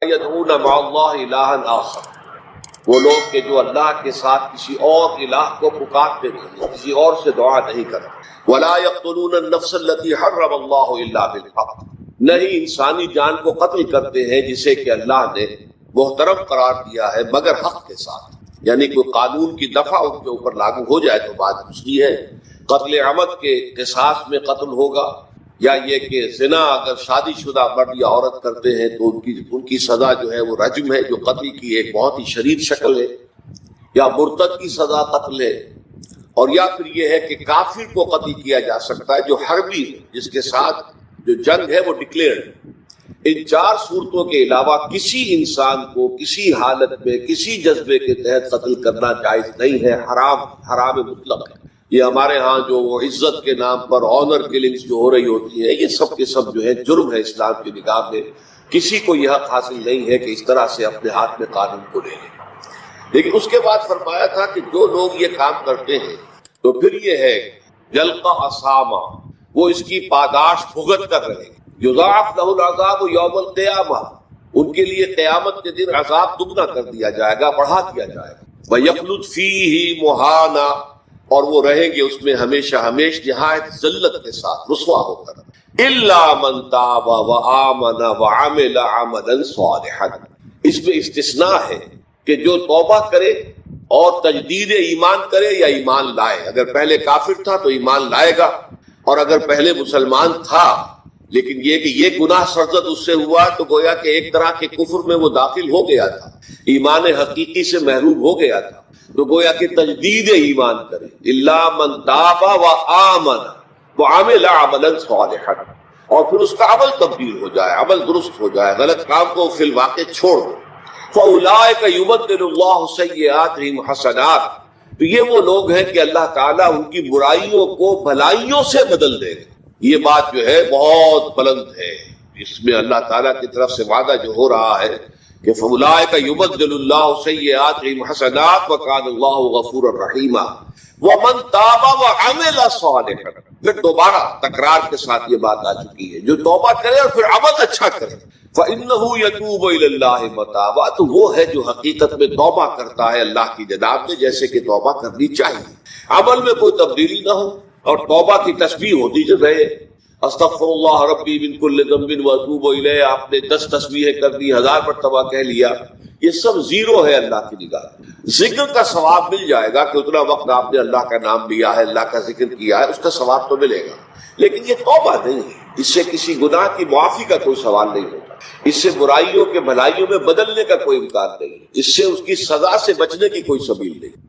یدعون مع اللہ الہا آخر، وہ لوگ کہ جو اللہ کے ساتھ کسی اور الہ کو پکارتے نہیں، کسی اور سے دعا نہیں کرتے۔ ولا یقتلون النفس التي حرم اللہ الا بالحق، نہیں انسانی جان کو قتل کرتے ہیں جسے کہ اللہ نے محترم قرار دیا ہے مگر حق کے ساتھ، یعنی کوئی قانون کی دفعہ ان کے اوپر لاگو ہو جائے تو بات دوسری ہے۔ قتل عمد کے قصاص میں قتل ہوگا، یا یہ کہ زنا اگر شادی شدہ مرد یا عورت کرتے ہیں تو ان کی سزا جو ہے وہ رجم ہے، جو قتل کی ایک بہت ہی شدید شکل ہے، یا مرتد کی سزا قتل ہے، اور یا پھر یہ ہے کہ کافر کو قتل کیا جا سکتا ہے جو حربی ہے، جس کے ساتھ جو جنگ ہے وہ ڈکلیئرڈ۔ ان چار صورتوں کے علاوہ کسی انسان کو کسی حالت میں کسی جذبے کے تحت قتل کرنا جائز نہیں ہے، حرام مطلق ہے۔ یہ ہمارے ہاں جو وہ عزت کے نام پر آنر کلنگز جو ہو رہی ہوتی ہیں، یہ سب کے سب جو ہے جرم ہے اسلام کی نگاہ میں۔ کسی کو یہ حق حاصل نہیں ہے کہ اس طرح سے اپنے ہاتھ میں قانون کو لے لے۔ لیکن اس کے بعد فرمایا تھا کہ جو لوگ یہ کام کرتے ہیں تو پھر یہ ہے یلقا اسامہ، وہ اس کی پاداش بھگت کر رہے ہیں۔ یضاعف لہ العذاب یوم القیامہ، ان کے لیے قیامت کے دن عذاب دگنا کر دیا جائے گا، بڑھا دیا جائے گا۔ ویخلد فیہ مہانا، اور وہ رہیں گے اس میں ہمیشہ ہمیش نہایت ذلت کے ساتھ، رسوا ہو کر۔ الا من تاب وآمن وعمل عملا صالحا، اس میں استثناء ہے کہ جو توبہ کرے اور تجدید ایمان کرے یا ایمان لائے۔ اگر پہلے کافر تھا تو ایمان لائے گا، اور اگر پہلے مسلمان تھا لیکن یہ کہ یہ گناہ سرزد اس سے ہوا تو گویا کہ ایک طرح کے کفر میں وہ داخل ہو گیا تھا، ایمان حقیقی سے محروم ہو گیا تھا، تو گویا کہ تجدید ایمان کرے۔ الا من تاب وآمن وعمل عملا صالحا، اور پھر اس کا عمل تبدیل ہو جائے، عمل درست ہو جائے، غلط کام کو فی الواقع چھوڑ دو۔ فاولئک یبدل اللہ سیئاتہم حسنات، تو یہ وہ لوگ ہیں کہ اللہ تعالیٰ ان کی برائیوں کو بھلائیوں سے بدل دے گا۔ یہ بات جو ہے بہت بلند ہے، اس میں اللہ تعالیٰ کی طرف سے وعدہ جو ہو رہا ہے کہ فاولئک یبدل اللہ سیئاتہم حسنات وکان اللہ غفورا رحیما ومن تاب وعمل صالحا، پھر دوبارہ تکرار کے ساتھ یہ بات آ چکی ہے، جو توبہ کرے اور پھر عمل اچھا کرے، فإنہ یتوب الی اللہ متابا، تو وہ ہے جو حقیقت میں توبہ کرتا ہے اللہ کی جناب میں جیسے کہ توبہ کرنی چاہیے، عمل میں کوئی تبدیلی نہ ہو، اور توبہ کی تسبیح ہوتی جو رہے، استغفر اللہ ربی من کل ذنب واتوب الیہ، آپ نے 10 تسبیحیں کر دی، 1000 مرتبہ کہہ لیا، یہ سب زیرو ہے اللہ کی نگاہ۔ ذکر کا ثواب مل جائے گا کہ اتنا وقت آپ نے اللہ کا نام لیا ہے، اللہ کا ذکر کیا ہے، اس کا ثواب تو ملے گا، لیکن یہ توبہ نہیں ہے، اس سے کسی گناہ کی معافی کا کوئی سوال نہیں ہوتا، اس سے برائیوں کے بھلائیوں میں بدلنے کا کوئی امکان نہیں، اس سے اس کی سزا سے بچنے کی کوئی سبیل نہیں۔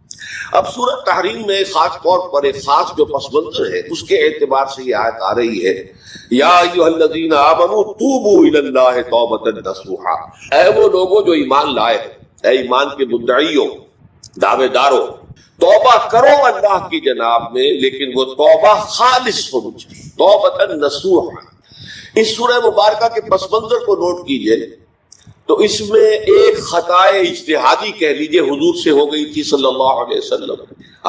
اب سورۃ تحریم میں خاص طور پر ایک خاص جو پس منظر ہے اس کے اعتبار سے یہ آیت آ رہی ہے، یا ایھا الذین آمنوا توبوا الی اللہ توبۃ نصوحا، اے وہ لوگوں جو ایمان لائے، اے ایمان کے مدعیوں، دعوے داروں، توبہ کرو اللہ کی جناب میں، لیکن وہ توبہ خالص ہونی چاہیے، توبۃ نصوحا۔ اس سورہ مبارکہ کے پس منظر کو نوٹ کیجئے تو اس میں ایک خطائے اجتہادی کہہ لیجئے حضور سے ہو گئی تھی صلی اللہ علیہ وسلم،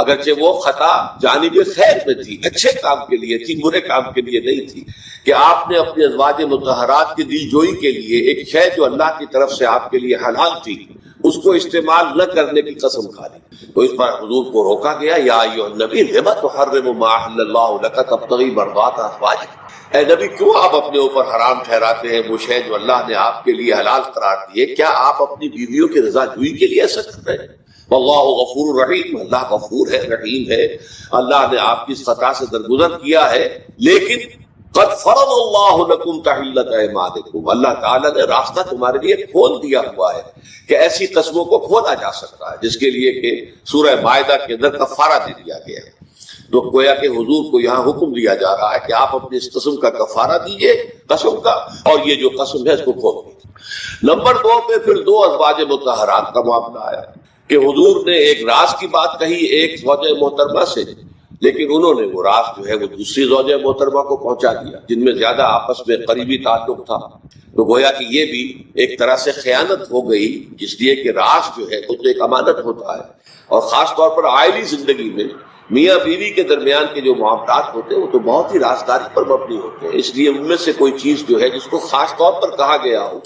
اگرچہ وہ خطا جانب خیر میں تھی، اچھے کام کے لیے تھی، برے کام کے لیے نہیں تھی، کہ آپ نے اپنے ازواج مطہرات کی دل جوئی کے لیے ایک شے جو اللہ کی طرف سے آپ کے لیے حلال تھی اس کو استعمال نہ کرنے کی قسم کھا لی، تو اس پر حضور کو روکا گیا، یا ایھا النبی لم تحرم ما احل اللہ لک تبتغی مرضات ازواجک، اے نبی کیوں آپ اپنے اوپر حرام ٹھہراتے ہیں وہ شے جو اللہ نے آپ کے لیے حلال قرار دی ہے؟ کیا آپ اپنی بیویوں کی رضا جوئی کے لیے ایسا کر رہے ہیں؟ واللہ غفور رحیم، اللہ غفور ہے، رحیم ہے، اللہ نے آپ کی اس خطا سے درگزر کیا ہے، لیکن قد فرض اللہ لکم تحلۃ ایمانکم، اللہ تعالیٰ نے راستہ تمہارے لیے کھول دیا ہوا ہے کہ ایسی قسموں کو کھولا جا سکتا ہے، جس کے لیے کہ سورہ مائدہ کے اندر کفارہ دے دیا گیا ہے۔ تو گویا کہ حضور کو یہاں حکم دیا جا رہا ہے کہ آپ اپنی اس قسم کا کفارہ دیجئے، قسم کا، اور یہ جو قسم ہے اس کو کھول دیجئے۔ نمبر 2 پہ پھر 2 ازواج مطہرات کا معاملہ آیا کہ حضور نے ایک راز کی بات کہی ایک زوجہ محترمہ سے، لیکن انہوں نے وہ راز جو ہے وہ دوسری زوجہ محترمہ کو پہنچا دیا جن میں زیادہ آپس میں قریبی تعلق تھا، تو گویا کہ یہ بھی ایک طرح سے خیانت ہو گئی، اس لیے کہ راز جو ہے وہ تو ایک امانت ہوتا ہے، اور خاص طور پر عائلی زندگی میں میاں بیوی کے درمیان کے جو معاملات ہوتے ہیں وہ تو بہت ہی رازداری پر مبنی ہوتے ہیں، اس لیے ان میں سے کوئی چیز جو ہے جس کو خاص طور پر کہا گیا ہو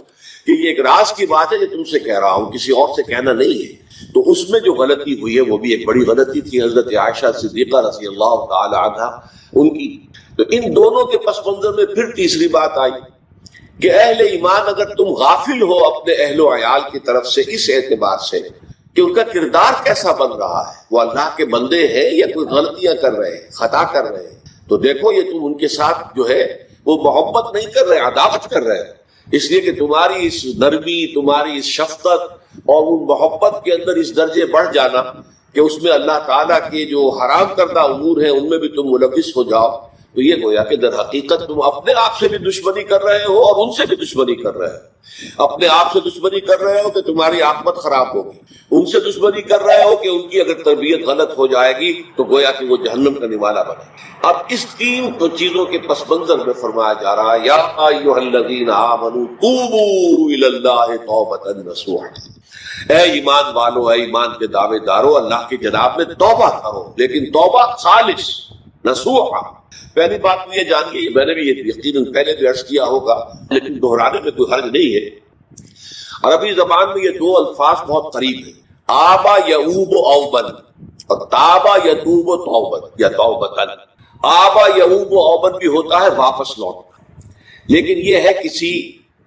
کہ یہ ایک راز کی بات ہے جو تم سے کہہ رہا ہوں، کسی اور سے کہنا نہیں ہے۔ تو اس میں جو غلطی ہوئی ہے وہ بھی ایک بڑی غلطی تھی حضرت عائشہ صدیقہ رضی اللہ تعالی عنہا ان کی۔ تو ان دونوں کے پس منظر میں پھر تیسری بات آئی کہ اہل ایمان اگر تم غافل ہو اپنے اہل و عیال کی طرف سے اس اعتبار سے کہ ان کا کردار کیسا بن رہا ہے، وہ اللہ کے بندے ہیں یا کوئی غلطیاں کر رہے ہیں، خطا کر رہے ہیں، تو دیکھو یہ تم ان کے ساتھ جو ہے وہ محبت نہیں کر رہے، عداوت کر رہے ہیں، اس لیے کہ تمہاری اس نرمی، تمہاری اس شفقت اور ان محبت کے اندر اس درجے بڑھ جانا کہ اس میں اللہ تعالیٰ کے جو حرام کردہ امور ہیں ان میں بھی تم ملوث ہو جاؤ، تو یہ گویا کہ در حقیقت تم اپنے آپ سے بھی دشمنی کر رہے ہو اور ان سے بھی دشمنی کر رہے ہو۔ اپنے آپ سے دشمنی کر رہے ہو کہ تمہاری عاقبت خراب ہوگی، ان سے دشمنی کر رہے ہو کہ ان کی اگر تربیت غلط ہو جائے گی تو گویا کہ وہ جہنم کا نوالا بنے۔ اب اس تین چیزوں کے پس منظر میں فرمایا جا رہا ہے یا ایھا الذین آمنوا توبوا الی اللہ توبۃ نصوحا، اے ایمان والو، اے ایمان کے دعوے دارو، اللہ کی جناب میں توبہ کرو، لیکن توبہ خالص نصوحا۔ پہلی بات تو یہ جانیے، میں نے بھی یہ یقیناً پہلے بھی عرض کیا ہوگا لیکن دہرانے میں کوئی حرج نہیں ہے، عربی زبان میں یہ دو الفاظ بہت قریب ہیں، آبا یعوب اوبن اور تابا یتوب توبت یا توبتن۔ آبا یعوب اوبن بھی ہوتا ہے واپس لوٹنا، لیکن یہ ہے کسی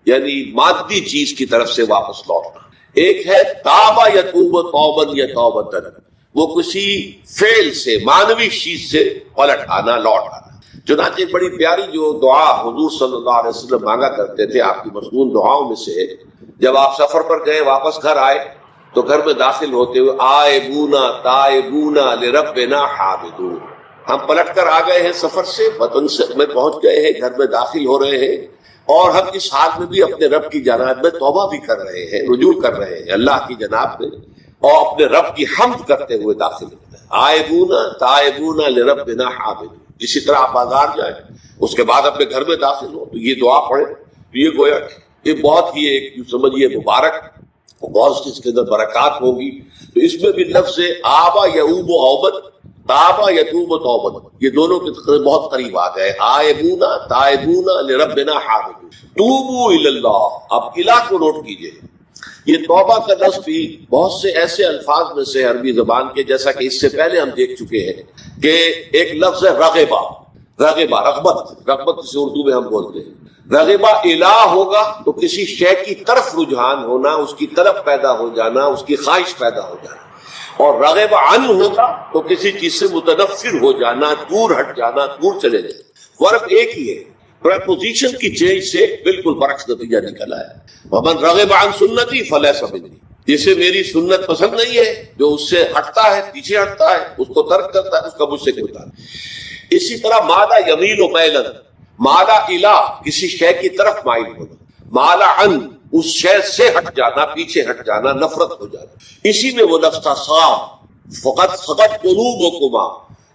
یعنی مادی چیز کی طرف سے واپس لوٹنا۔ ایک ہے تابا یتوب توبن یا توبتن، وہ کسی فعل سے، معنوی چیز سے پلٹ آنا، لوٹ آنا۔ چنانچہ ایک بڑی پیاری جو دعا حضور صلی اللہ علیہ وسلم مانگا کرتے تھے، آپ کی مصنون دعاؤں میں سے جب آپ سفر پر گئے واپس گھر آئے تو گھر میں داخل ہوتے ہوئے آئبونا تائبونا لربنا حامدون، ہم پلٹ کر آ گئے ہیں سفر سے، وطن سے میں پہنچ گئے ہیں، گھر میں داخل ہو رہے ہیں اور ہم اس حال میں بھی اپنے رب کی جناب میں توبہ بھی کر رہے ہیں، رجوع کر رہے ہیں اللہ کی جناب میں اور اپنے رب کی حمد کرتے ہوئے داخل ہوتے ہیں۔ آئبونا تائبونا لربنا حامدون۔ اسی طرح آپ بازار جائیں اس کے بعد اپنے گھر میں داخل ہو تو یہ دعا پڑھیں، تو یہ گویا یہ بہت ہی ایک سمجھیے مبارک، بہت اس کے اندر برکات ہوگی۔ تو اس میں بھی لفظ آبا یعوب اوبن، تابا یتوب توبت، یہ دونوں کے بہت قریب آ گئے، آئبونا تائبونا لربنا حامدون، توبوا الی اللہ۔ اب الہ کو نوٹ کیجئے، یہ توبہ کا لفظ بھی بہت سے ایسے الفاظ میں سے عربی زبان کے، جیسا کہ اس سے پہلے ہم دیکھ چکے ہیں کہ ایک لفظ ہے رغبہ، رغبہ رغبت، رغبت جسے اردو میں ہم بولتے ہیں۔ رغبہ الہ ہوگا تو کسی شے کی طرف رجحان ہونا، اس کی طرف پیدا ہو جانا، اس کی خواہش پیدا ہو جانا، اور رغب عن ہوگا تو کسی چیز سے متنفر ہو جانا، دور ہٹ جانا، دور چلے جانا۔ فرق ایک ہی ہے، پریپوزیشن کی چینج سے بالکل برعکس نتیجہ نکلا ہے۔ ومن رغب عن سنتی فلیس منی، جسے میری سنت پسند نہیں ہے، جو اس سے ہٹتا ہے، پیچھے ہٹتا ہے، اس کو ترک کرتا ہے، اس کا مجھ سے کوئی تعلق نہیں۔ اسی طرح مالا یمیل و میلن، مالا الہ کسی شے کی طرف مائل ہونا، مالا عن اس شے سے ہٹ جانا، پیچھے ہٹ جانا، نفرت ہو جانا۔ اسی میں وہ لفظ تھا صاف، فقط فقط قلوبکما،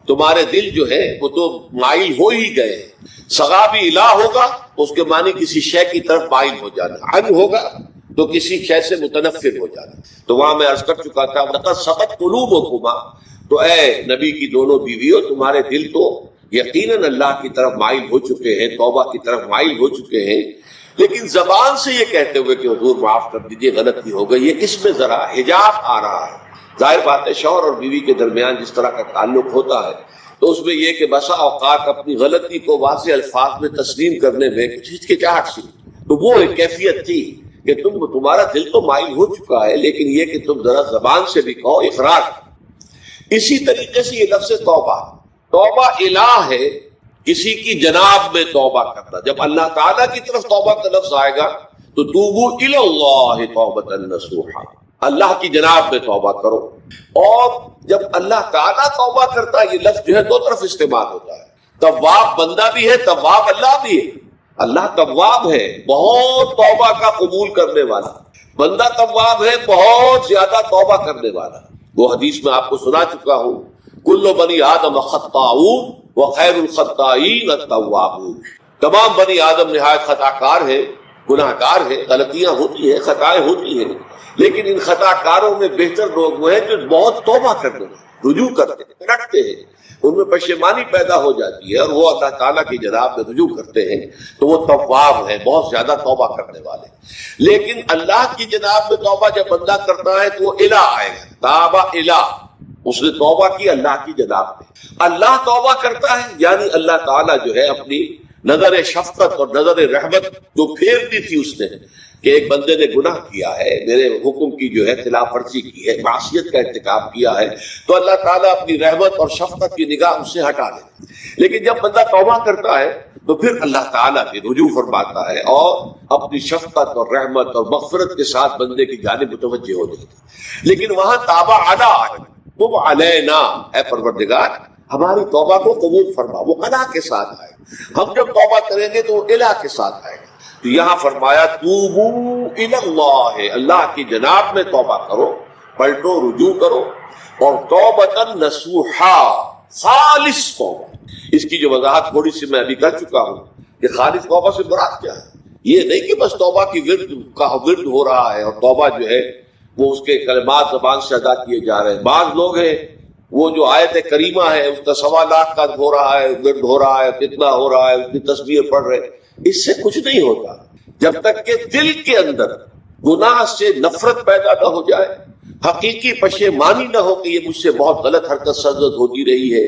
تمہارے دل جو ہے وہ تو مائل ہو ہی گئے۔ سغا بھی الہ ہوگا تو اس کے معنی کسی شے کی طرف مائل ہو جانا، عن ہوگا تو کسی شے سے متنفر ہو جانا۔ تو وہاں میں عرض کر چکا تھا لقد سقط قلوبکما، تو اے نبی کی دونوں بیویوں تمہارے دل تو یقیناً اللہ کی طرف مائل ہو چکے ہیں، توبہ کی طرف مائل ہو چکے ہیں، لیکن زبان سے یہ کہتے ہوئے کہ حضور معاف کر دیجئے غلطی ہو گئی، یہ اس میں ذرا حجاب آ رہا ہے۔ ظاہر بات ہے شوہر اور بیوی کے درمیان جس طرح کا تعلق ہوتا ہے تو اس میں یہ کہ بسا اوقات اپنی غلطی کو واضح الفاظ میں تسلیم کرنے میں کچھ ہچکچاہٹ سی، تو وہ ایک کیفیت تھی کہ تمہارا دل تو مائل ہو چکا ہے، لیکن یہ کہ تم ذرا زبان سے بھی کہو، اقرار۔ اسی طریقے سے یہ لفظ توبہ، توبہ الہ ہے کسی کی جناب میں توبہ کرنا۔ جب اللہ تعالیٰ کی طرف توبہ کا لفظ آئے گا تو توبوا الی اللہ توبۃ نصوحا، اللہ کی جناب میں توبہ کرو۔ اور جب اللہ تعالیٰ توبہ کرتا ہے، یہ لفظ جو ہے دو طرف استعمال ہوتا ہے، تواب بندہ بھی ہے، تواب اللہ بھی ہے۔ اللہ تواب ہے، بہت توبہ کا قبول کرنے والا، بندہ تواب ہے، بہت زیادہ توبہ کرنے والا۔ وہ حدیث میں آپ کو سنا چکا ہوں، کل بنی آدم خطاؤون وخیر الخطائین التوابون، تمام بنی آدم نہایت خطا کار ہے، گناہ کار ہے، غلطیاں ہوتی ہیں، خطائیں ہوتی ہیں، لیکن ان خطا کاروں میں بہتر لوگ وہ ہیں جو بہت توبہ کرتے ہیں، رجوع کرتے ہیں، پلٹتے ہیں، ان میں پشیمانی پیدا ہو جاتی ہے اور وہ اللہ تعالیٰ کی جناب میں رجوع کرتے ہیں تو وہ تواب ہیں، بہت زیادہ توبہ کرنے والے۔ لیکن اللہ کی جناب میں توبہ جب بندہ کرتا ہے تو وہ الہ آئے گا، تابہ الہ، اس نے توبہ کی اللہ کی جناب میں۔ اللہ توبہ کرتا ہے یعنی اللہ تعالیٰ جو ہے اپنی نظر شفقت اور نظر رحمت جو پھیر دی تھی اس نے کہ ایک بندے نے گناہ کیا ہے، میرے حکم کی جو ہے خلاف ورزی کی ہے، معصیت کا ارتکاب کیا ہے، تو اللہ تعالیٰ اپنی رحمت اور شفقت کی نگاہ اس سے ہٹا لے۔ لیکن جب بندہ توبہ کرتا ہے تو پھر اللہ تعالیٰ بھی رجوع فرماتا ہے اور اپنی شفقت اور رحمت اور مغفرت کے ساتھ بندے کی جانب متوجہ ہو جاتا ہے۔ لیکن وہاں تابع علی تب علینا، اے پروردگار ہماری توبہ کو قبول فرما، وہ ادا کے ساتھ آئے۔ ہم جب توبہ کریں گے تو وہ الہ کے ساتھ آئے گا۔ تو یہاں فرمایا توبو الی اللہ، اللہ کی جناب میں توبہ کرو، پلٹو، رجوع کرو، اور توبۃ نصوحا، خالص توبہ۔ اس کی جو وضاحت تھوڑی سی میں ابھی کر چکا ہوں کہ خالص توبہ سے مراد کیا ہے۔ یہ نہیں کہ بس توبہ کی ورد ہو رہا ہے اور توبہ جو ہے وہ اس کے کلمات زبان سے ادا کیے جا رہے ہیں۔ بعض لوگ ہیں وہ جو آیت کریمہ ہے اس کا 1.25 لاکھ کا ہو رہا ہے، ورد ہو رہا ہے، کتنا ہو رہا ہے، اس کی تسبیح پڑھ رہے، اس سے کچھ نہیں ہوتا جب تک کہ دل کے اندر گناہ سے نفرت پیدا نہ ہو جائے، حقیقی پشیمانی نہ ہو کہ یہ مجھ سے بہت غلط حرکت سرزد ہوتی رہی ہے،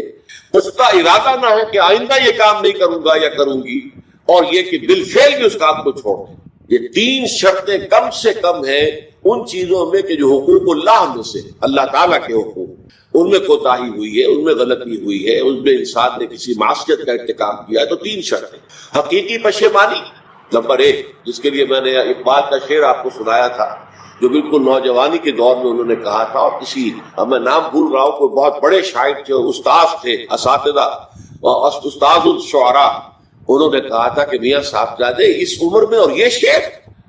پختہ ارادہ نہ ہو کہ آئندہ یہ کام نہیں کروں گا یا کروں گی، اور یہ کہ بالفعل بھی اس کام کو چھوڑ دیں۔ یہ 3 شرطیں کم سے کم ہیں ان چیزوں میں کہ جو حقوق اللہ میں سے، اللہ تعالیٰ کے حقوق، ان میں کوتاہی ہوئی ہے، ان میں غلطی ہوئی ہے، ان میں انسان نے کسی معصیت کا ارتکاب کیا ہے، تو 3 شرطیں۔ حقیقی پشیمانی نمبر 1، جس کے لیے میں نے اقبال کا شعر آپ کو سنایا تھا جو بالکل نوجوانی کے دور میں انہوں نے کہا تھا، اور کسی میں نام بھول رہا ہوں، کوئی بہت بڑے شاعر تھے، استاذ تھے، اساتذہ، استاذ الشعراء، انہوں نے کہا تھا کہ میاں صاحبزادے اس عمر میں، اور یہ شعر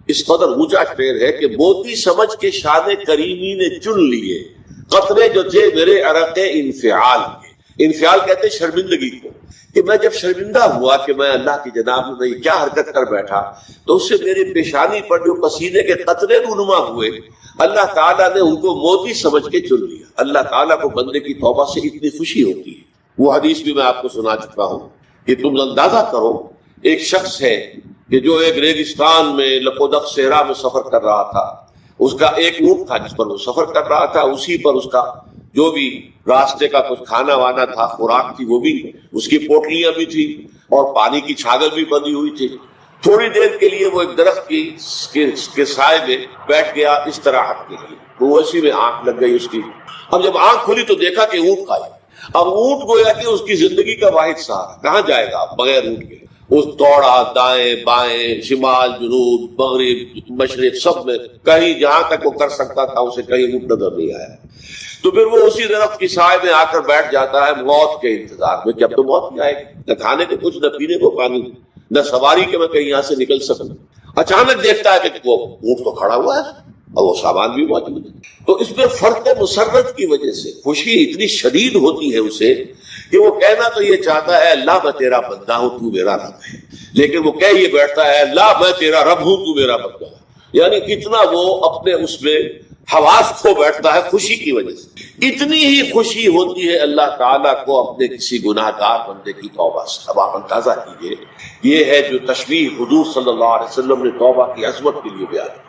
اس قدر اونچا شعر ہے کہ موتی سمجھ کے شان کریمی نے چن لیے قطرے جو تھے میرے عرق انفعال کے۔ انفعال کہتے ہیں شرمندگی کو، کہ میں جب شرمندہ ہوا کہ میں اللہ کی جناب میں کیا حرکت کر بیٹھا، تو اس سے میرے پیشانی پر جو پسینے کے قطرے رونما ہوئے، اللہ تعالیٰ نے ان کو موتی سمجھ کے چن لیا۔ اللہ تعالیٰ کو بندے کی توبہ سے اتنی خوشی ہوتی ہے۔ وہ حدیث بھی میں آپ کو سنا چکا ہوں کہ تم اندازہ کرو، ایک شخص ہے کہ جو ایک ریگستان میں لپودق صحرا میں سفر کر رہا تھا، اس کا ایک اونٹ تھا جس پر وہ سفر کر رہا تھا، اسی پر اس کا جو بھی راستے کا کچھ کھانا وانا تھا، خوراک تھی، وہ بھی، اس کی پوٹلیاں بھی تھی اور پانی کی چھاگل بھی بندھی ہوئی تھی۔ تھوڑی دیر کے لیے وہ ایک درخت کے سائے میں بیٹھ گیا استراحت کے لیے، وہ اسی میں آنکھ لگ گئی اس کی۔ اب جب آنکھ کھلی تو دیکھا کہ اونٹ کھایا۔ اب اونٹ گویا کہ اس کی زندگی کا واحد سہارا، کہاں جائے گا بغیر اونٹ کے؟ اس دوڑا دائیں بائیں، شمال جنوب مغرب مشرق، سب میں کہیں جہاں تک وہ کر سکتا تھا اسے کہیں اونٹ نظر نہیں آیا۔ تو پھر وہ اسی درخت کی سائے میں آ کر بیٹھ جاتا ہے موت کے انتظار میں، جب تو موت نہیں آئے گی، نہ کھانے کو کچھ، نہ پینے کو پانی، نہ سواری کہ میں کہیں یہاں سے نکل سکوں۔ اچانک دیکھتا ہے کہ وہ اونٹ تو کھڑا ہوا ہے اور وہ سامان بھی موجود ہے۔ تو اس میں فرق مسرت کی وجہ سے خوشی اتنی شدید ہوتی ہے اسے کہ وہ کہنا تو یہ چاہتا ہے اللہ میں تیرا بندہ ہوں تو میرا رب ہے، لیکن وہ کہہ یہ بیٹھتا ہے اللہ میں تیرا رب ہوں تو میرا بندہ ہے۔ یعنی اتنا وہ اپنے اس میں حواس کھو بیٹھتا ہے خوشی کی وجہ سے۔ اتنی ہی خوشی ہوتی ہے اللہ تعالیٰ کو اپنے کسی گناہ گار بندے کی توبہ سے۔ اب آپ اندازہ کیجئے، یہ ہے جو تشبیہ حضور صلی اللہ علیہ وسلم نے توبہ کی عظمت کے لیے بیان کی۔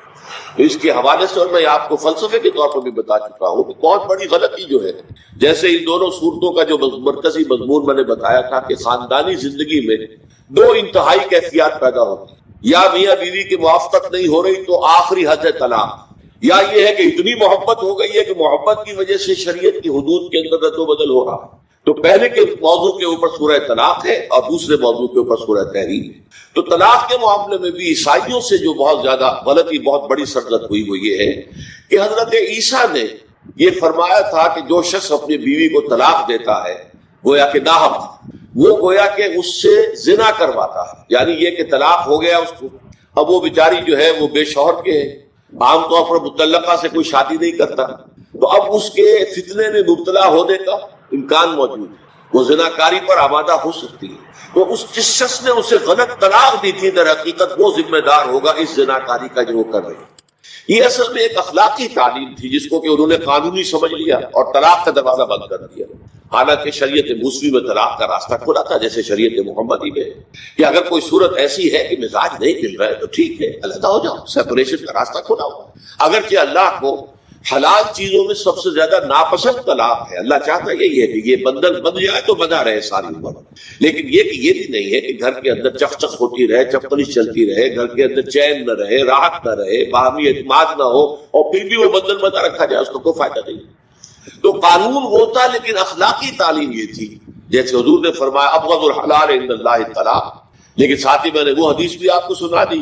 تو اس کے حوالے سے اور میں آپ کو فلسفے کے طور پر بھی بتا چکا ہوں کہ بہت بڑی غلطی جو ہے، جیسے ان دونوں صورتوں کا جو مرکزی مضمون میں نے بتایا تھا کہ خاندانی زندگی میں 2 انتہائی کیفیات پیدا ہوتی ہیں، یا میاں بیوی کی موافقت نہیں ہو رہی تو آخری حد ہے طلاق، یا یہ ہے کہ اتنی محبت ہو گئی ہے کہ محبت کی وجہ سے شریعت کی حدود کے اندر رد و بدل ہو رہا ہے۔ تو پہلے کے موضوع کے اوپر سورہ طلاق ہے اور دوسرے موضوع کے اوپر سورہ تحریم ہے۔ تو طلاق کے معاملے میں بھی عیسائیوں سے جو بہت زیادہ غلطی، بہت بڑی سرزد ہوئی وہ یہ ہے کہ حضرت عیسیٰ نے یہ فرمایا تھا کہ جو شخص اپنی بیوی کو طلاق دیتا ہے گویا کہ ناحق، وہ گویا کہ اس سے زنا کرواتا ہے۔ یعنی یہ کہ طلاق ہو گیا اس کو، اب وہ بیچاری جو ہے وہ بے شوہر کے ہے، عام طور پر متعلقہ سے کوئی شادی نہیں کرتا، تو اب اس کے فتنے میں مبتلا ہونے کا امکان موجود ہے، وہ زناکاری پر آمادہ ہو سکتی ہے۔ تو اس جس شخص نے اسے غلط طلاق دی تھی در حقیقت وہ ذمہ دار ہوگا اس زناکاری کا جو وہ کر رہی ہے۔ یہ اصل میں ایک اخلاقی تعلیم تھی جس کو کہ انہوں نے قانونی سمجھ لیا اور طلاق کا دروازہ بند کر دیا. حالانکہ شریعت موسوی میں طلاق کا راستہ کھلا تھا جیسے شریعت محمدی میں کہ اگر کوئی صورت ایسی ہے کہ مزاج نہیں مل رہا ہے تو ٹھیک ہے علیحدہ ہو جاؤ, سیپریشن کا راستہ کھلا ہوا. اگرچہ اللہ کو حلال چیزوں میں سب سے زیادہ ناپسند طلاق ہے, اللہ چاہتا یہی ہے کہ یہ بندن بن جائے تو بنا رہے ساری عمر, لیکن یہ کہ یہ بھی نہیں ہے کہ گھر کے اندر چخ ہوتی رہے, چپکلش چلتی رہے, گھر کے اندر چین نہ رہے, راحت نہ رہے, باہمی اعتماد نہ ہو اور پھر بھی وہ بندن بنا رکھا جائے, اس کو کوئی فائدہ نہیں. تو قانون وہ تھا لیکن اخلاقی تعلیم یہ تھی جیسے حضور نے فرمایا ابغض الحلال عند اللہ الطلاق. لیکن ساتھ ہی میں نے وہ حدیث بھی آپ کو سنا دی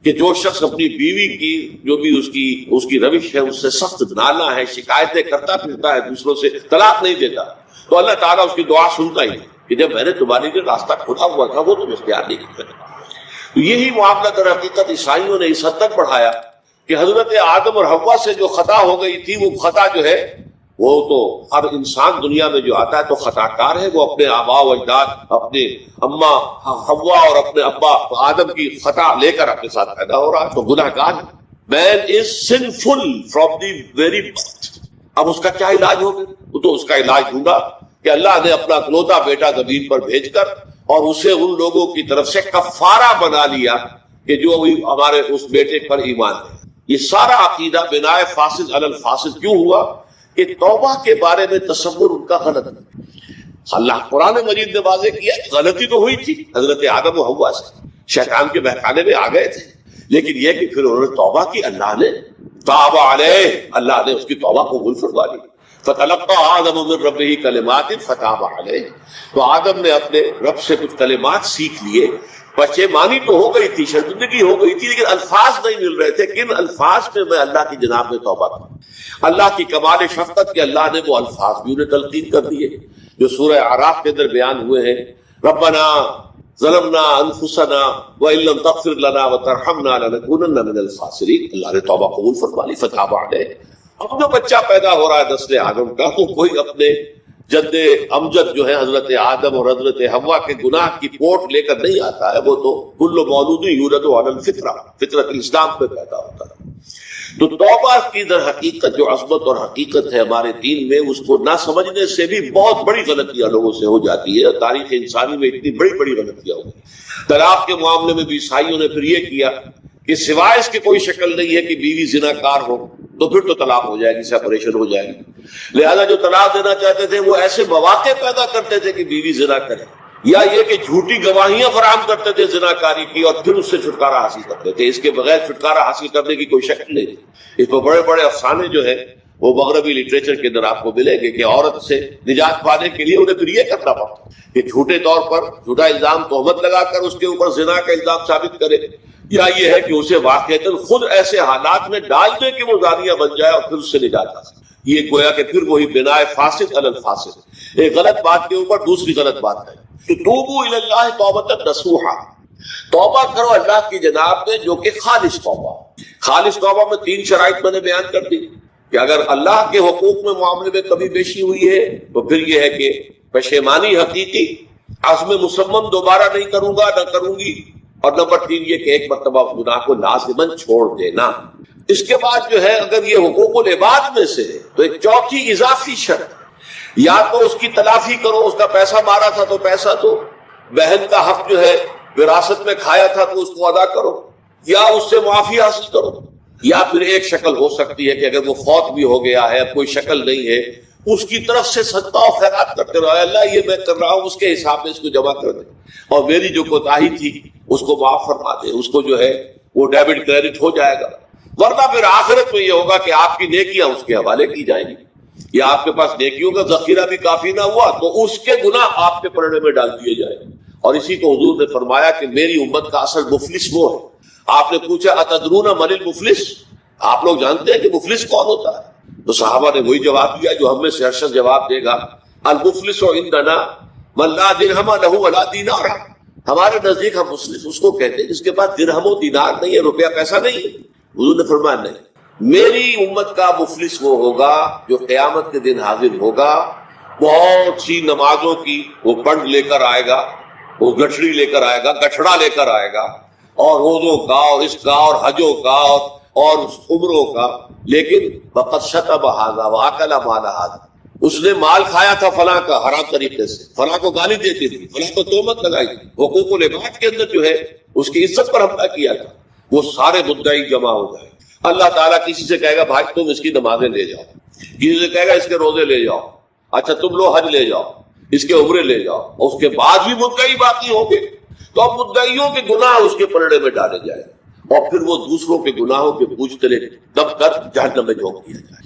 کہ جو شخص اپنی بیوی کی جو بھی اس کی روش ہے اس سے سخت نالا ہے, شکایتیں کرتا پھرتا ہے, دوسروں سے طلاق نہیں دیتا, تو اللہ تعالیٰ اس کی دعا سنتا ہی کہ جب میں نے تمہارے لیے راستہ کھلا ہوا تھا وہ تم اختیار نہیں کر. تو یہی معاملہ در حقیقت عیسائیوں نے اس حد تک بڑھایا کہ حضرت آدم اور حوا سے جو خطا ہو گئی تھی وہ خطا جو ہے وہ تو ہر انسان دنیا میں جو آتا ہے تو خطا کار ہے, وہ اپنے آبا و اجداد, اپنے اما حوا اور اپنے ابا آدم کی خطا لے کر اپنے ساتھ پیدا ہو رہا ہے, تو گناہ گار. Man is sinful from the very birth. اب اس کا کیا علاج ہوگا؟ وہ تو اس کا علاج ڈھونڈا کہ اللہ نے اپنا اکلوتا بیٹا زمین پر بھیج کر اور اسے ان لوگوں کی طرف سے کفارہ بنا لیا کہ جو ہمارے اس بیٹے پر ایمان ہے. یہ سارا عقیدہ بنائے فاسد علی الفاسد کیوں ہوا کہ توبہ کے بارے میں تصور ان کا غلط ہے. اللہ قرآن مجید نے واضح کیا غلطی تو ہوئی تھی حضرت آدم و حوا سے, شیطان کے بہکانے میں آ گئے تھے, لیکن یہ کہ پھر انہوں نے توبہ کی, اللہ نے تاب علیہ, اللہ نے اس کی توبہ قبول فرما لی. فتلقى آدم من ربہ کلمات فتاب علیہ, تو آدم نے اپنے رب سے کچھ کلمات سیکھ لیے. پشیمانی تو ہو گئی تھی, شرمندگی ہو گئی تھی, لیکن الفاظ نہیں مل رہے تھے. کن الفاظ میں اللہ کی جناب میں توبہ کی. اللہ کی کمال شفقت کے اللہ نے وہ الفاظ بھی انہیں تلقین کر دیے جو سورہ اعراف کے اندر بیان ہوئے ہیں. ربنا ظلمنا انفسنا وان لم تغفر لنا وترحمنا لنكونن من الخاسرین. اللہ نے توبہ قبول فرما لی, فتاب علیہ. اب جو بچہ پیدا ہو رہا ہے نسل آدم کا, تو کوئی اپنے جد امجد جو ہے حضرت آدم اور حضرت حوا کے گناہ کی پوٹ لے کر نہیں آتا ہے, وہ تو کل مولود یولد علی الفطرہ, فطرت الاسلام پہ پیدا ہوتا ہے. تو توبہ کی در حقیقت جو عظمت اور حقیقت ہے ہمارے دین میں, اس کو نہ سمجھنے سے بھی بہت بڑی غلطیاں لوگوں سے ہو جاتی ہے. تاریخ انسانی میں اتنی بڑی بڑی غلطیاں ہو گئی. طلاق کے معاملے میں بھی عیسائیوں نے پھر یہ کیا کہ سوائے اس کی کوئی شکل نہیں ہے کہ بیوی زنا کار ہو تو پھر تو طلاق ہو جائے گی, سیپریشن ہو جائے گی. لہذا جو طلاق دینا چاہتے تھے وہ ایسے مواقع پیدا کرتے تھے کہ بیوی زنا کرے, یا یہ کہ جھوٹی گواہیاں فراہم کرتے تھے زناکاری کی اور پھر اس سے چھٹکارا حاصل کرتے تھے. اس کے بغیر چھٹکارا حاصل کرنے کی کوئی شکل نہیں تھی. اس پر بڑے بڑے افسانے جو ہے وہ مغربی لٹریچر کے اندر آپ کو ملیں گے کہ عورت سے نجات پانے کے لیے انہیں پھر یہ کرنا پڑتا کہ جھوٹے طور پر جھوٹا الزام تہمت لگا کر اس کے اوپر زنا کا الزام ثابت کرے, یا یہ ہے کہ اسے واقعتاً خود ایسے حالات میں ڈال دے کہ وہ زانیہ بن جائے اور پھر اس سے نجات حاصل. یہ گویا کہ پھر وہی بنائے فاسد علی الفاسد. ایک غلط بات کے اوپر دوسری غلط بات ہے کہ توبوا الی اللہ توبۃ نصوحا, توبہ کرو اللہ کی جناب میں جو کہ خالص توبہ. خالص توبہ میں 3 شرائط میں نے بیان کر دی کہ اگر اللہ کے حقوق میں معاملے میں کبھی بیشی ہوئی ہے تو پھر یہ ہے کہ پشیمانی حقیقی, عزم مصمم دوبارہ نہیں کروں گا نہ کروں گی, اور نمبر 3 یہ کہ ایک مرتبہ گناہ کو لازماً چھوڑ دینا. اس کے بعد جو ہے اگر یہ حقوق العباد میں سے تو ایک چوتھی اضافی شرط, یا تو اس کی تلافی کرو, اس کا پیسہ مارا تھا تو پیسہ دو, بہن کا حق جو ہے وراثت میں کھایا تھا تو اس کو ادا کرو, یا اس سے معافی حاصل کرو. یا پھر ایک شکل ہو سکتی ہے کہ اگر وہ فوت بھی ہو گیا ہے, کوئی شکل نہیں ہے, اس کی طرف سے صدقہ و خیرات کرتے رہو, اللہ یہ میں کر رہا ہوں اس کے حساب میں اس کو جمع کر دے, اور میری جو کوتاہی تھی اس کو معاف فرما دے, اس کو جو ہے وہ ڈیبٹ کریڈٹ ہو جائے گا. ورنہ پھر آخرت میں یہ ہوگا کہ آپ کی نیکیاں اس کے حوالے کی جائیں گی, یا آپ کے پاس نیکیوں کا ذخیرہ بھی کافی نہ ہوا تو اس کے گناہ آپ کے پلڑے میں ڈال دیے جائیں. اور اسی کو حضور نے فرمایا کہ میری امت کا اصل مفلس وہ ہے. آپ نے پوچھا اتدرون من المفلس, آپ لوگ جانتے ہیں کہ مفلس کون ہوتا ہے؟ تو صحابہ نے وہی جواب دیا جو ہم میں سے ہر شخص جواب دے گا, المفلس عندنا من لا درہم له ولا دینار. ہمارے نزدیک ہم مفلس اس کو کہتے ہیں جس کے پاس درہم و دینار نہیں ہے, روپیہ پیسہ نہیں ہے. حضور نے فرمایا نہیں, میری امت کا مفلس وہ ہوگا جو قیامت کے دن حاضر ہوگا, بہت سی نمازوں کی وہ پنڈ لے کر آئے گا, وہ گٹھڑی لے کر آئے گا, گٹھڑا لے کر آئے گا, اور روزوں کا اور اس کا اور حجوں کا اور عمروں کا، لیکن وقد شتم ھذا واکل مال ھذا، اس نے مال کھایا تھا فلاں کا حرام طریقے سے، فلاں کو گالی دیتی تھی، فلاں کو تہمت لگائی تھی، حقوق العباد کے اندر جو ہے اس کی عزت پر حملہ کیا تھا، وہ سارے مدعی جمع ہو جائے. اللہ تعالیٰ کسی سے کہے گا بھائی تم اس کی نمازیں لے جاؤ، کسی سے کہے گا اس کے روزے لے جاؤ، اچھا تم لو حج لے جاؤ، اس کے عمرے لے جاؤ، اور اس کے بعد بھی مدعی باقی ہوں گے تو اب مدعیوں کے گناہ اس کے پلڑے میں ڈالے جائے اور پھر وہ دوسروں کے گناہوں کے بوجھ تلے دب کر جہنم میں جھونک دیا جائے.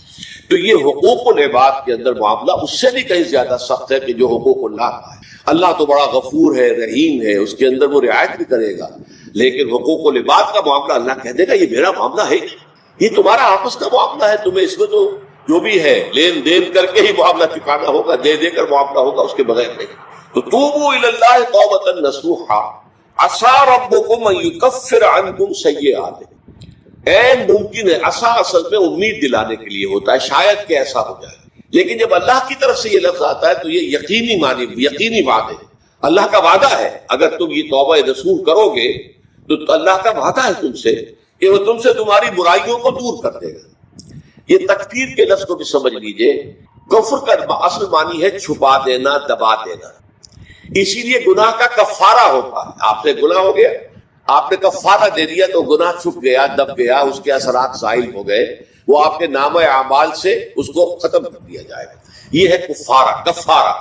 تو یہ حقوق العباد کے اندر معاملہ اس سے بھی کہیں زیادہ سخت ہے کہ جو حقوق اللہ کا ہے. اللہ تو بڑا غفور ہے، رحیم ہے، اس کے اندر وہ رعایت بھی کرے گا، لیکن حقوق العباد کا معاملہ اللہ کہہ دے گا یہ میرا معاملہ ہے، یہ تمہارا آپس کا معاملہ ہے، تمہیں اس میں تو جو بھی ہے لین دین کر کے ہی معاملہ چکانا ہوگا، دے دے کر معاملہ ہوگا، اس کے بغیر نہیں. تو توبوا الی اللہ توبۃ نصوحا عسى ربکم ان یکفر عنکم سیئاتکم. ممکن ہے، عسى اصل میں امید دلانے کے لیے ہوتا ہے، شاید کہ ایسا ہو جائے، لیکن جب اللہ کی طرف سے یہ لفظ آتا ہے تو یہ یقینی بات ہے، اللہ کا وعدہ ہے. اگر تم یہ توبہ نصوح کرو گے تو اللہ کا وعدہ ہے تم سے کہ وہ تم سے تمہاری برائیوں کو دور کر دے گا. یہ تکفیر کے لفظ کو بھی سمجھ لیجئے، کفر کا اصل معنی ہے چھپا دینا، دبا دینا. اسی لیے گناہ کا کفارہ ہوتا ہے. آپ سے گناہ ہو گیا، آپ نے کفارہ دے دیا تو گناہ چھپ گیا، دب گیا، اس کے اثرات زائل ہو گئے، وہ آپ کے نامہ اعمال سے اس کو ختم کر دیا جائے گا. یہ ہے کفارہ، کفارہ.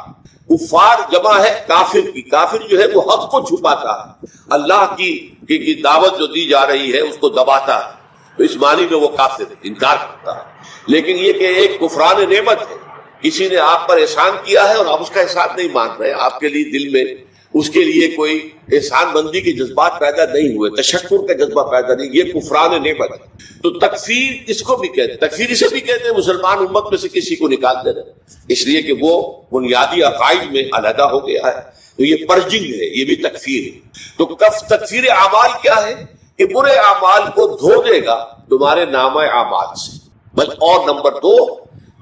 کفار جمع ہے کافر کی. کافر جو ہے وہ حق کو چھپاتا ہے، اللہ کی دعوت جو دی جا رہی ہے اس کو دباتا ہے، تو اس معنی میں وہ کافر ہے، انکار کرتا ہے. لیکن یہ کہ ایک کفران نعمت ہے، کسی نے آپ پر احسان کیا ہے اور آپ اس کا احسان نہیں مان رہے، آپ کے لیے دل میں اس کے لیے کوئی احسان بندی کے جذبات پیدا نہیں ہوئے، تشکر کا جذبہ پیدا نہیں، یہ کفران نعمت ہے. تو تکفیر اس کو بھی کہتے ہیں، تکفیر اسے بھی کہتے ہیں مسلمان امت میں سے کسی کو نکال دینا، اس لیے کہ وہ بنیادی عقائد میں علیحدہ ہو گیا ہے. تو یہ پرجنگ ہے، یہ بھی تکفیر ہے. تو تکفیر اعمال کیا ہے کہ برے اعمال کو دھو دے گا تمہارے نامہ اعمال سے. اور نمبر 2،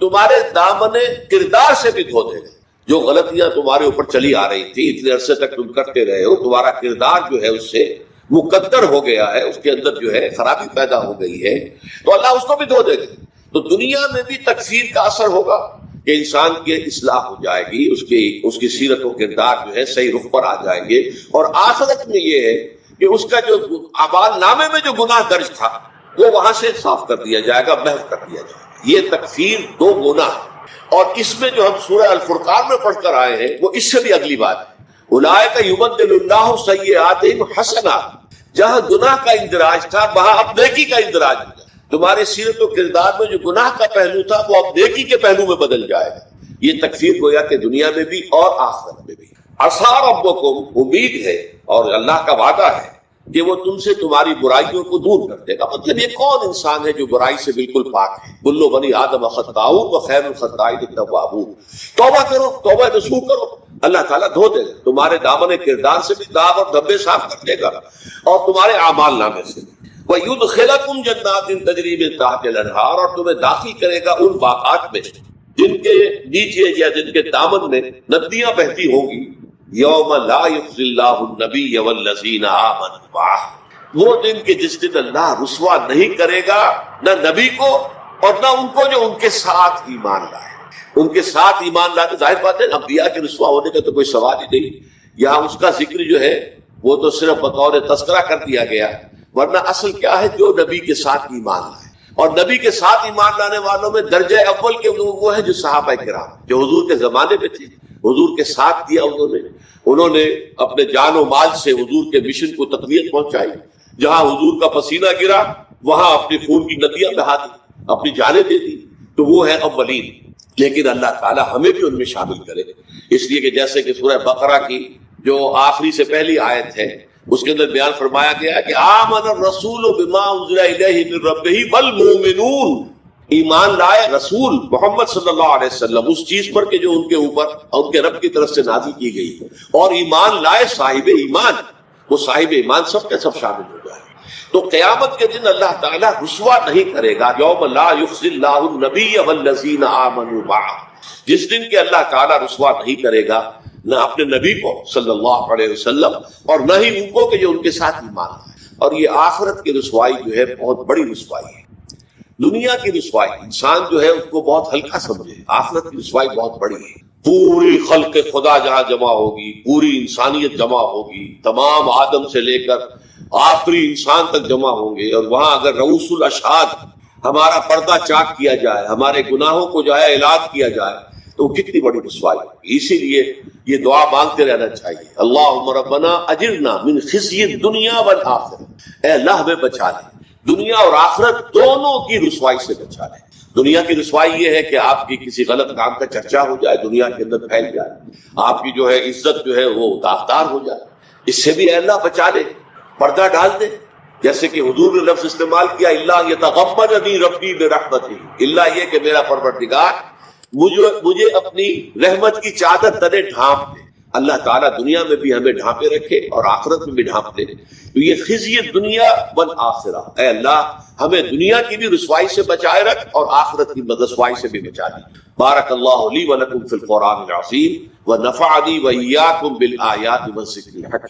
تمہارے دامن کردار سے بھی دھو دے گا. جو غلطیاں تمہارے اوپر چلی آ رہی تھی، اتنے عرصے تک تم کرتے رہے ہو، تمہارا کردار جو ہے اس سے مقدر ہو گیا ہے، اس کے اندر جو ہے خرابی پیدا ہو گئی ہے، تو اللہ اس کو بھی دھو دے گا. تو دنیا میں بھی تکفیر کا اثر ہوگا کہ انسان کی اصلاح ہو جائے گی، اس کی سیرت و کردار جو ہے صحیح رخ پر آ جائیں گے. اور آخرت میں یہ ہے کہ اس کا جو اعمال نامے میں جو گناہ درج تھا وہ وہاں سے صاف کر دیا جائے گا، محو کر دیا جائے گا. یہ تکفیر 2 گناہ ہے. اور اس میں جو ہم سورہ الفرقان میں پڑھ کر آئے ہیں وہ اس سے بھی اگلی بات ہے. اولئک یبدل اللہ سیئاتہم حسنات. جہاں گناہ کا اندراج تھا وہاں اب نیکی کا اندراج ہو جائے. تمہاری سیرت و کردار میں جو گناہ کا پہلو تھا وہ اب نیکی کے پہلو میں بدل جائے گا. یہ تکفیر گویا کہ دنیا میں بھی اور آخرت میں بھی. عسیٰ ربکم، امید ہے اور اللہ کا وعدہ ہے کہ وہ تم سے تمہاری برائیوں کو دور کر دے گا. مطلب یہ کون انسان ہے جو برائی سے بالکل پاک ہے؟ کل بنی آدم خطاؤون وخیر الخطائین التوابون. توبہ کرو، توبہ نصوح کرو، اللہ تعالیٰ دھو دے گا. تمہارے دامن کردار سے بھی داغ اور دھبے صاف کر دے گا اور تمہارے اعمال نامے سے. وَيُدْخِلَكُمْ جَنَّاتٍ تَجْرِي مِن تَحْتِهَا الْأَنْهَارُ، اور تمہیں داخل کرے گا ان باغات میں جن کے نیچے یا جن کے دامن میں ندیاں بہتی ہوں گی. یوم لا یخزی اللہ النبی والذین آمنوا معہ، وہ دن کے جس دن اللہ رسوا نہیں کرے گا نہ نبی کو اور نہ ان کو جو ان کے ساتھ ایمان لائے. ان کے ساتھ ایمان لاتے، ظاہر بات ہے انبیاء کے رسوا ہونے کا تو کوئی سوال ہی نہیں. یہاں اس کا ذکر جو ہے وہ تو صرف بطور تذکرہ کر دیا گیا، ورنہ اصل کیا ہے جو نبی کے ساتھ ایمان لائے. اور نبی کے ساتھ ایمان لانے والوں میں درجہ اول کے وہ ہے جو صحابہ کرام جو حضور کے زمانے میں تھے، حضور کے ساتھ دیا انہوں نے اپنے جان و مال سے حضور کے مشن کو تقویت پہنچائی. جہاں حضور کا پسینہ گرا وہاں اپنی خون کی ندیاں بہا دی، اپنی جانیں دے دی. تو وہ ہے اولین. لیکن اللہ تعالیٰ ہمیں بھی ان میں شامل کرے، اس لیے کہ جیسے کہ سورہ بقرہ کی جو آخری سے پہلی آیت ہے اس کے اندر بیان فرمایا گیا ہے کہ آمن الرسول بما انزل الیہ من ربہ والمؤمنون، ایمان لائے رسول محمد صلی اللہ علیہ وسلم اس چیز پر کہ جو ان کے اوپر ان کے رب کی طرف سے نازل کی گئی، اور ایمان لائے صاحب ایمان. وہ صاحب ایمان سب کے سب شامل ہو جائے. تو قیامت کے دن اللہ تعالیٰ رسوا نہیں کرے گا. یوم لا یخزی اللہ النبی والذین آمنوا معہ، جس دن کہ اللہ تعالیٰ رسوا نہیں کرے گا نہ اپنے نبی کو صلی اللہ علیہ وسلم اور نہ ہی ان کو کہ جو ان کے ساتھ ایمان لائے. اور یہ آخرت کی رسوائی جو ہے بہت بڑی رسوائی ہے. دنیا کی رسوائی انسان جو ہے اس کو بہت ہلکا سمجھے، آخرت کی رسوائی بہت بڑی ہے. پوری خلق خدا جہاں جمع ہوگی، پوری انسانیت جمع ہوگی، تمام آدم سے لے کر آخری انسان تک جمع ہوں گے، اور وہاں اگر رؤوس الاشہاد ہمارا پردہ چاک کیا جائے، ہمارے گناہوں کو جو ہے اعلان کیا جائے، تو کتنی بڑی رسوائی. اسی لیے یہ دعا مانگتے رہنا چاہیے، اللہم ربنا اجرنا من خزی الدنیا والآخرہ، اے اللہ ہمیں بچا لے دنیا اور آخرت دونوں کی رسوائی سے بچا لے. دنیا کی رسوائی یہ ہے کہ آپ کی کسی غلط کام کا چرچا ہو جائے، دنیا کے اندر پھیل جائے، آپ کی جو ہے عزت جو ہے وہ داغدار ہو جائے، اس سے بھی اے اللہ بچا لے، پردہ ڈال دے. جیسے کہ حضور نے لفظ استعمال کیا، اللہ یتغمدنی ربی برحمتہ، اللہ یہ کہ میرا پروردگار مجھے اپنی رحمت کی چادر تلے ڈھانپ دے. اللہ تعالیٰ دنیا میں بھی ہمیں ڈھانپے رکھے اور آخرت میں بھی ڈھانپ لے. تو یہ خزی دنیا والآخرہ، اے اللہ ہمیں دنیا کی بھی رسوائی سے بچائے رکھ اور آخرت کی رسوائی سے بھی بچا لے. بارک اللہ لی ولکم فی القرآن العظیم ونفعنی وإیاکم بالآیات والذکر الحکیم.